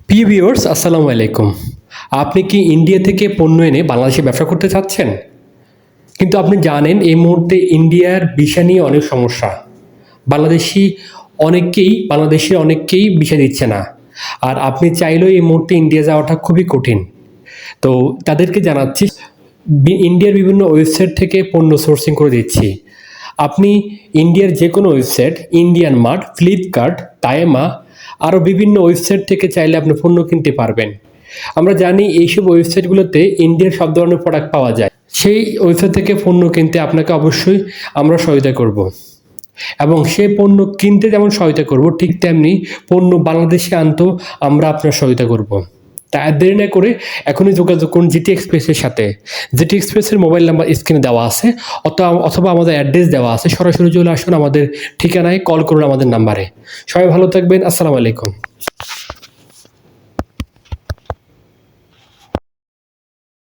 প্রিয় ভিউয়ার্স আসসালামু আলাইকুম। আপনি কি ইন্ডিয়া থেকে পণ্য এনে বাংলাদেশে ব্যবসা করতে চাচ্ছেন? কিন্তু আপনি জানেন এই মুহূর্তে ইন্ডিয়ার ভিসা নিয়ে অনেক সমস্যা। বাংলাদেশের অনেককেই ভিসা দিচ্ছে না। আর আপনি চাইলেও এই মুহূর্তে ইন্ডিয়া যাওয়াটা খুবই কঠিন। তো তাদেরকে জানাচ্ছি ইন্ডিয়ার বিভিন্ন ওয়েবসাইট থেকে পণ্য সোর্সিং করে দিচ্ছি। আপনি ইন্ডিয়ার যে কোনো website, Indian mart, Flipkart, Taymiyyah আরও বিভিন্ন ওয়েবসাইট থেকে চাইলে আপনি পণ্য কিনতে পারবেন। আমরা জানি এইসব ওয়েবসাইটগুলোতে ইন্ডিয়ার সব ধরনের প্রোডাক্ট পাওয়া যায়। সেই ওয়েবসাইট থেকে পণ্য কিনতে আপনাকে অবশ্যই আমরা সহায়তা করব। এবং সেই পণ্য কিনতে যেমন সহায়তা করব, ঠিক তেমনি পণ্য বাংলাদেশে আনতেও আমরা আপনার সহায়তা করব। তাই আর দেরি না করে এখনই যোগাযোগ করুন জিটি এক্সপ্রেসের সাথে। জিটি এক্সপ্রেসের মোবাইল নাম্বার স্ক্রিনে দেওয়া আছে, অথবা আমাদের অ্যাড্রেস দেওয়া আছে। সরাসরি চলে আসুন আমাদের ঠিকানায়, কল করুন আমাদের নাম্বারে। সবাই ভালো থাকবেন। আসসালামু আলাইকুম।